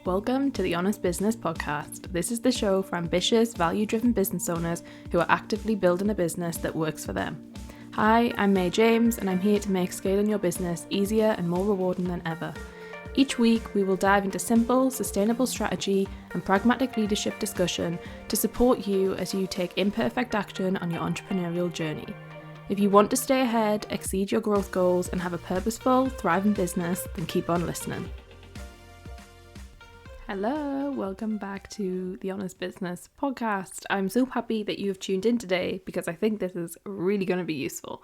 Welcome to the Honest Business Podcast. This is the show for ambitious, value-driven business owners who are actively building a business that works for them. Hi, I'm May James, and I'm here to make scaling your business easier and more rewarding than ever. Each week, we will dive into simple, sustainable strategy and pragmatic leadership discussion to support you as you take imperfect action on your entrepreneurial journey. If you want to stay ahead, exceed your growth goals, and have a purposeful, thriving business, then keep on listening. Hello, welcome back to the Honest Business Podcast. I'm so happy that you have tuned in today because I think this is really going to be useful.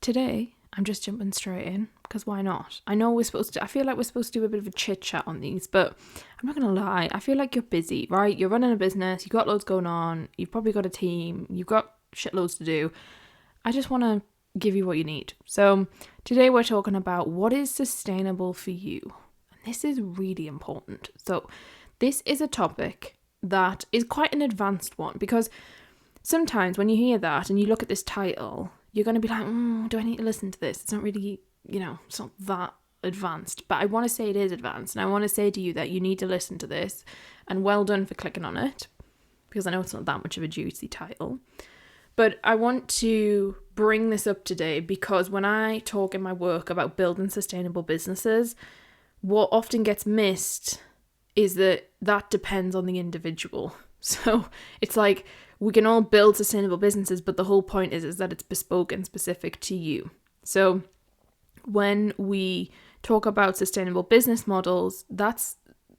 Today, I'm just jumping straight in because why not? I feel like we're supposed to do a bit of a chit chat on these, but I'm not going to lie. I feel like you're busy, right? You're running a business, you've got loads going on, you've probably got a team, you've got shitloads to do. I just want to give you what you need. So today we're talking about what is sustainable for you. This is really important. So this is a topic that is quite an advanced one because sometimes when you hear that and you look at this title, you're going to be like, do I need to listen to this? It's not really, it's not that advanced. But I want to say it is advanced. And I want to say to you that you need to listen to this. And well done for clicking on it because I know it's not that much of a juicy title. But I want to bring this up today because when I talk in my work about building sustainable businesses, what often gets missed is that depends on the individual. So it's like we can all build sustainable businesses, but the whole point is that it's bespoke and specific to you. So when we talk about sustainable business models,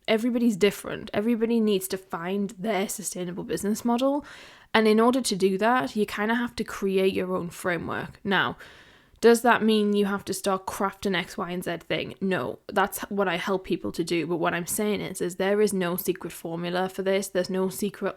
everybody's different. Everybody needs to find their sustainable business model. And in order to do that, you kind of have to create your own framework. Now, does that mean you have to start crafting X, Y, and Z thing? No, that's what I help people to do. But what I'm saying is there is no secret formula for this. There's no secret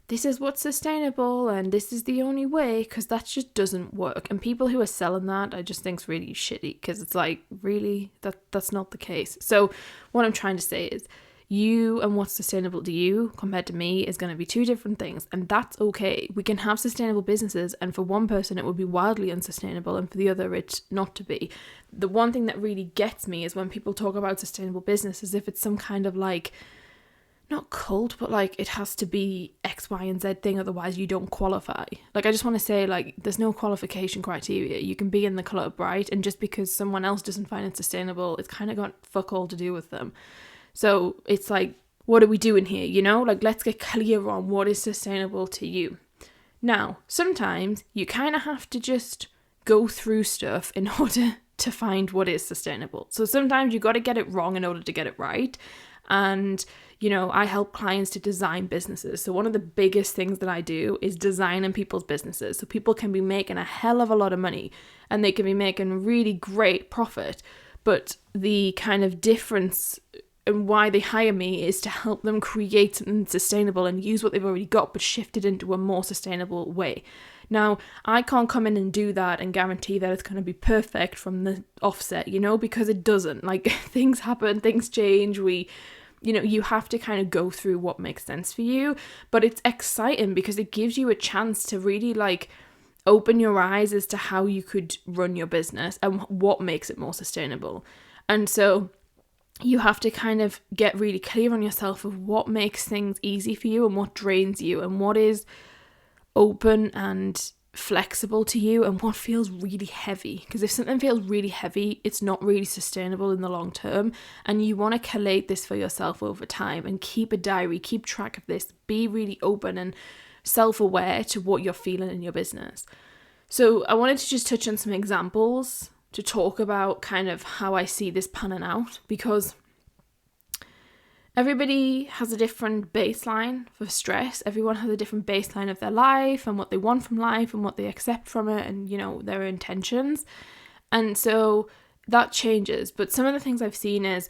this is what's sustainable and this is the only way, because that just doesn't work. And people who are selling that, I just think is really shitty because it's like, really, that's not the case. So what I'm trying to say is you and what's sustainable to you compared to me is going to be two different things, and that's okay. We can have sustainable businesses, and for one person it would be wildly unsustainable and for the other it's not to be. The one thing that really gets me is when people talk about sustainable business as if it's some kind of not cult, but it has to be X, Y, and Z thing, otherwise you don't qualify. I just want to say there's no qualification criteria. You can be in the club, right? And just because someone else doesn't find it sustainable, it's kind of got fuck all to do with them. So it's what are we doing here? Let's get clear on what is sustainable to you. Now, sometimes you kind of have to just go through stuff in order to find what is sustainable. So sometimes you got to get it wrong in order to get it right. And, I help clients to design businesses. So one of the biggest things that I do is designing people's businesses. So people can be making a hell of a lot of money and they can be making really great profit. But the kind of difference and why they hire me is to help them create something sustainable and use what they've already got, but shift it into a more sustainable way. Now, I can't come in and do that and guarantee that it's going to be perfect from the offset, because it doesn't. Things happen, things change. You have to kind of go through what makes sense for you, but it's exciting because it gives you a chance to really open your eyes as to how you could run your business and what makes it more sustainable. And so you have to kind of get really clear on yourself of what makes things easy for you and what drains you and what is open and flexible to you and what feels really heavy. Because if something feels really heavy, it's not really sustainable in the long term. And you want to collate this for yourself over time and keep a diary, keep track of this, be really open and self-aware to what you're feeling in your business. So I wanted to just touch on some examples to talk about kind of how I see this panning out, because everybody has a different baseline for stress. Everyone has a different baseline of their life and what they want from life and what they accept from it and, their intentions. And so that changes. But some of the things I've seen is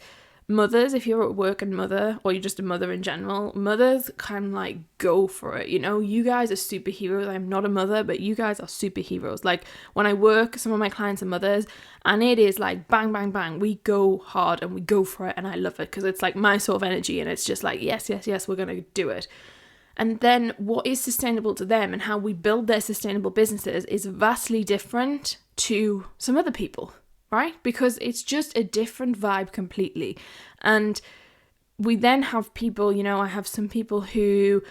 mothers, if you're at work and mother, or you're just a mother in general, mothers kind of go for it. You guys are superheroes. I'm not a mother, but you guys are superheroes. When I work, some of my clients are mothers, and it is bang, bang, bang. We go hard and we go for it, and I love it because it's my sort of energy, and it's just yes, yes, yes, we're going to do it. And then what is sustainable to them and how we build their sustainable businesses is vastly different to some other people, right? Because it's just a different vibe completely. And we then have people, I have some people who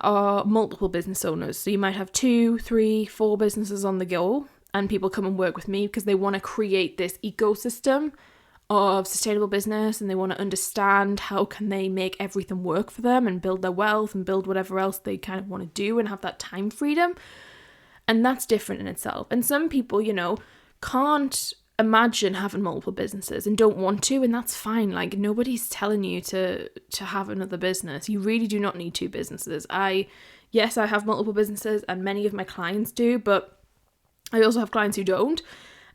are multiple business owners. So you might have 2, 3, 4 businesses on the go, and people come and work with me because they want to create this ecosystem of sustainable business, and they want to understand how can they make everything work for them and build their wealth and build whatever else they kind of want to do and have that time freedom. And that's different in itself. And some people, can't imagine having multiple businesses and don't want to, and that's fine. Like, nobody's telling you to have another business. You really do not need 2 businesses. Yes, I have multiple businesses, and many of my clients do, but I also have clients who don't.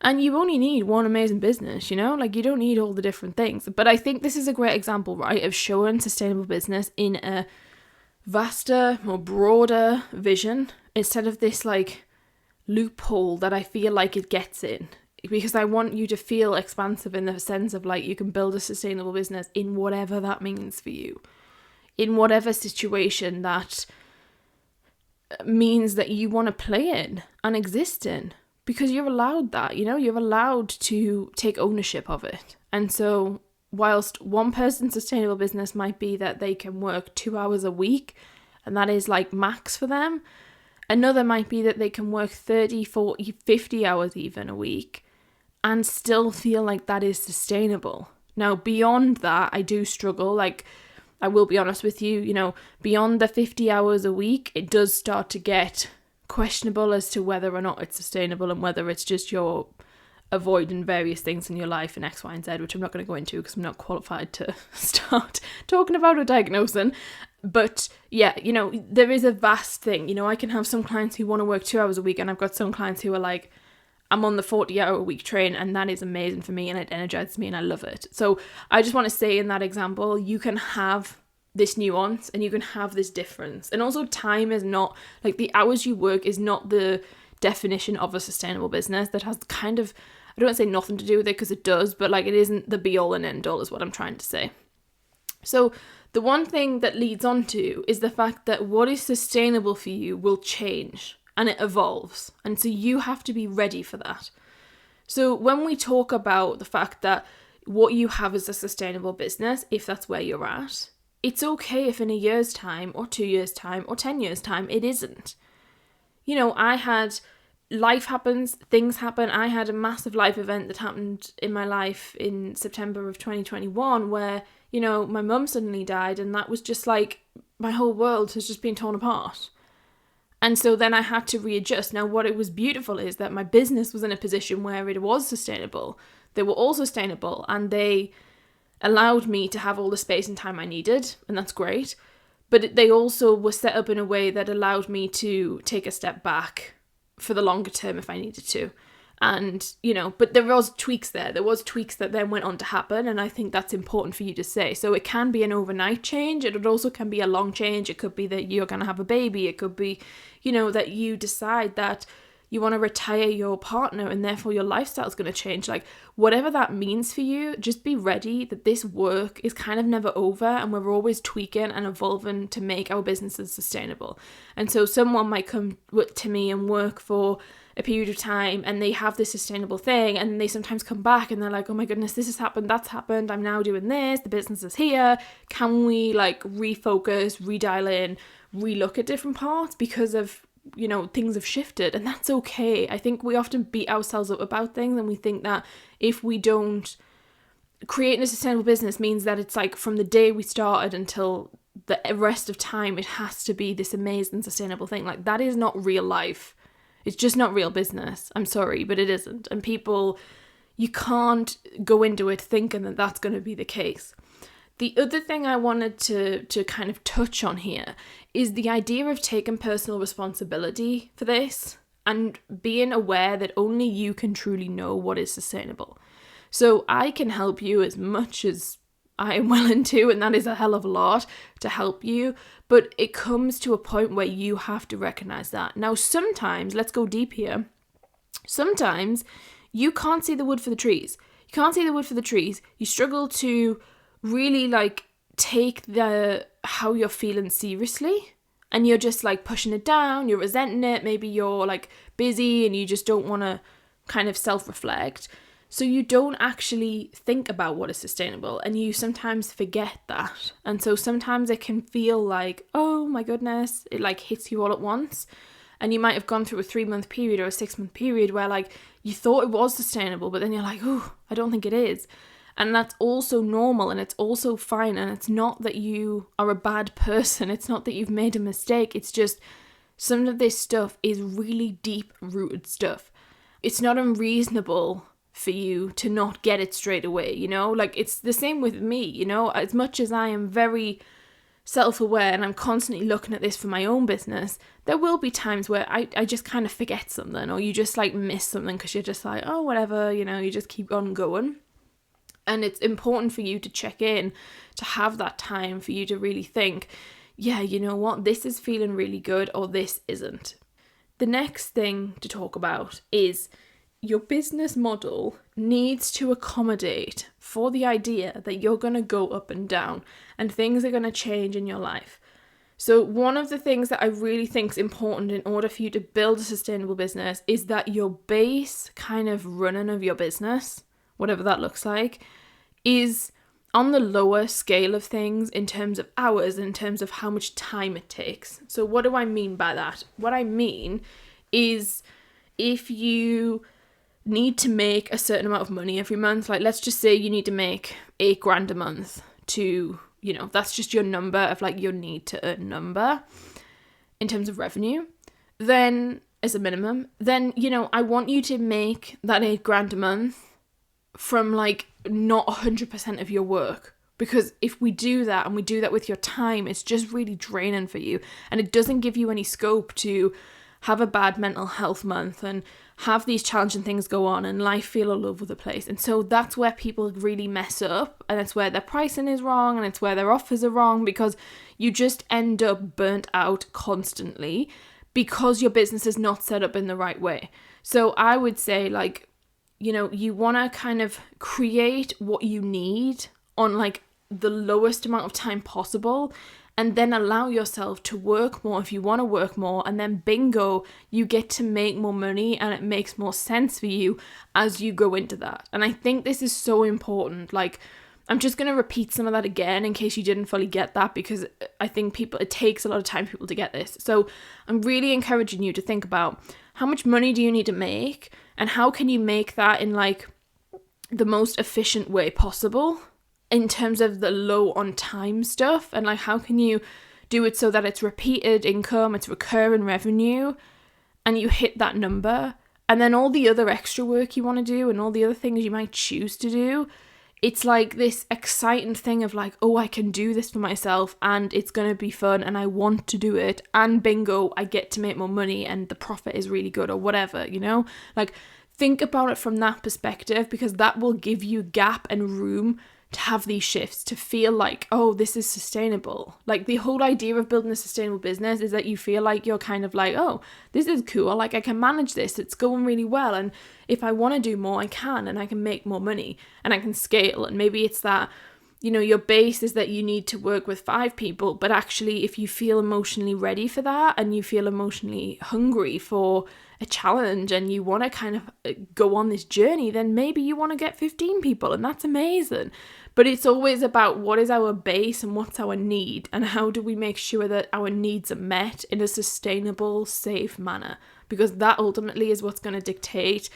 And you only need one amazing business, like, you don't need all the different things. But I think this is a great example, right, of showing sustainable business in a vaster, more broader vision, instead of this like loophole that I feel like it gets in. Because I want you to feel expansive in the sense of like, you can build a sustainable business in whatever that means for you, in whatever situation that means that you want to play in and exist in, because you're allowed that, you're allowed to take ownership of it. And so whilst one person's sustainable business might be that they can work 2 hours a week, and that is like max for them, another might be that they can work 30, 40, 50 hours even a week and still feel like that is sustainable. Now, beyond that, I do struggle. Like, I will be honest with you, beyond the 50 hours a week, it does start to get questionable as to whether or not it's sustainable and whether it's just you're avoiding various things in your life and X, Y, and Z, which I'm not going to go into because I'm not qualified to start talking about or diagnosing. But yeah, there is a vast thing. I can have some clients who want to work 2 hours a week, and I've got some clients who are like, I'm on the 40-hour-a-week train, and that is amazing for me, and it energizes me, and I love it. So I just want to say in that example, you can have this nuance and you can have this difference. And also, time is not, like, the hours you work is not the definition of a sustainable business. That has kind of, I don't want to say nothing to do with it, because it does, but like, it isn't the be all and end all is what I'm trying to say. So the one thing that leads on to is the fact that what is sustainable for you will change and it evolves. And so you have to be ready for that. So when we talk about the fact that what you have is a sustainable business, if that's where you're at, it's okay if in a year's time or 2 years' time or 10 years' time, it isn't. Life happens, things happen. I had a massive life event that happened in my life in September of 2021 where, my mum suddenly died, and that was just like, my whole world has just been torn apart. And so then I had to readjust. Now, what it was beautiful is that my business was in a position where it was sustainable. They were all sustainable, and they allowed me to have all the space and time I needed, and that's great. But they also were set up in a way that allowed me to take a step back for the longer term if I needed to. And, but there was tweaks there. There was tweaks that then went on to happen, and I think that's important for you to say. So it can be an overnight change. It also can be a long change. It could be that you're going to have a baby. It could be, that you decide that you want to retire your partner and therefore your lifestyle is going to change. Like, whatever that means for you, just be ready that this work is kind of never over, and we're always tweaking and evolving to make our businesses sustainable. And so someone might come to me and work for a period of time, and they have this sustainable thing, and they sometimes come back and they're like, oh my goodness, this has happened, that's happened, I'm now doing this, the business is here, can we like refocus, redial in, relook at different parts because of, things have shifted, and that's okay. I think we often beat ourselves up about things, and we think that if we don't, creating a sustainable business means that it's like from the day we started until the rest of time, it has to be this amazing sustainable thing. Like, that is not real life. It's just not real business. I'm sorry, but it isn't. And people, you can't go into it thinking that that's going to be the case. The other thing I wanted to kind of touch on here is the idea of taking personal responsibility for this and being aware that only you can truly know what is sustainable. So I can help you as much as I am willing to, and that is a hell of a lot to help you, but it comes to a point where you have to recognize that. Now, sometimes, let's go deep here, sometimes you can't see the wood for the trees. You can't see the wood for the trees. You struggle to really like take how you're feeling seriously, and you're just like pushing it down, you're resenting it, maybe you're like busy and you just don't want to kind of self-reflect. So you don't actually think about what is sustainable, and you sometimes forget that. And so sometimes it can feel like, oh my goodness, it like hits you all at once. And you might have gone through a 3-month period or a 6-month period where like you thought it was sustainable, but then you're like, oh, I don't think it is. And that's also normal, and it's also fine. And it's not that you are a bad person. It's not that you've made a mistake. It's just some of this stuff is really deep rooted stuff. It's not unreasonable for you to not get it straight away, you know? Like, it's the same with me, you know? As much as I am very self-aware and I'm constantly looking at this for my own business, there will be times where I just kind of forget something, or you just like miss something because you're just like, oh, whatever, you know, you just keep on going. And it's important for you to check in, to have that time for you to really think, yeah, you know what, this is feeling really good, or this isn't. The next thing to talk about is your business model needs to accommodate for the idea that you're going to go up and down and things are going to change in your life. So one of the things that I really think is important in order for you to build a sustainable business is that your base kind of running of your business, whatever that looks like, is on the lower scale of things in terms of hours, in terms of how much time it takes. So what do I mean by that? What I mean is if you need to make a certain amount of money every month, like let's just say you need to make $8,000 a month to, you know, that's just your number of like your need to earn number in terms of revenue, then as a minimum, then, you know, I want you to make that $8,000 a month from like not 100% of your work. Because if we do that and we do that with your time, it's just really draining for you. And it doesn't give you any scope to have a bad mental health month and have these challenging things go on and life feel all over the place. And so that's where people really mess up, and it's where their pricing is wrong, and it's where their offers are wrong, because you just end up burnt out constantly because your business is not set up in the right way. So I would say, like, you know, you want to kind of create what you need on like the lowest amount of time possible, and then allow yourself to work more if you want to work more, and then bingo, you get to make more money and it makes more sense for you as you go into that. And I think this is so important. Like, I'm just going to repeat some of that again in case you didn't fully get that, because I think it takes a lot of time for people to get this. So I'm really encouraging you to think about how much money do you need to make, and how can you make that in like the most efficient way possible in terms of the low on time stuff, and like how can you do it so that it's repeated income, it's recurring revenue, and you hit that number. And then all the other extra work you want to do and all the other things you might choose to do, it's like this exciting thing of like, oh, I can do this for myself and it's going to be fun and I want to do it, and bingo, I get to make more money and the profit is really good, or whatever, you know? Like, think about it from that perspective, because that will give you gap and room to have these shifts, to feel like, oh, this is sustainable. Like, the whole idea of building a sustainable business is that you feel like you're kind of like, oh, this is cool, like I can manage this, it's going really well, and if I want to do more, I can, and I can make more money, and I can scale. And maybe it's that, you know, your base is that you need to work with 5 people, but actually if you feel emotionally ready for that, and you feel emotionally hungry for a challenge, and you want to kind of go on this journey, then maybe you want to get 15 people, and that's amazing. But it's always about what is our base and what's our need, and how do we make sure that our needs are met in a sustainable, safe manner, because that ultimately is what's going to dictate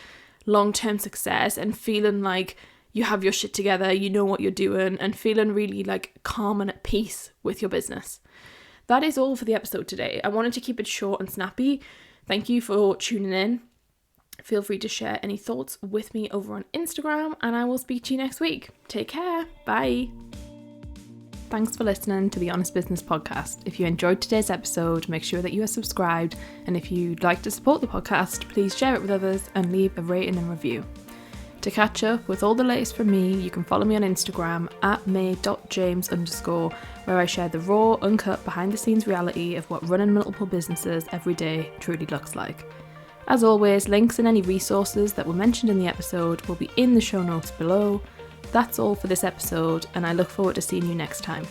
long-term success and feeling like you have your shit together, you know what you're doing, and feeling really like calm and at peace with your business. That is all for the episode today. I wanted to keep it short and snappy. Thank you for tuning in. Feel free to share any thoughts with me over on Instagram, and I will speak to you next week. Take care. Bye. Thanks for listening to the Honest Business Podcast. If you enjoyed today's episode, make sure that you are subscribed. And if you'd like to support the podcast, please share it with others and leave a rating and review. To catch up with all the latest from me, you can follow me on Instagram at may.james_, where I share the raw, uncut, behind the scenes reality of what running multiple businesses every day truly looks like. As always, links and any resources that were mentioned in the episode will be in the show notes below. That's all for this episode, and I look forward to seeing you next time.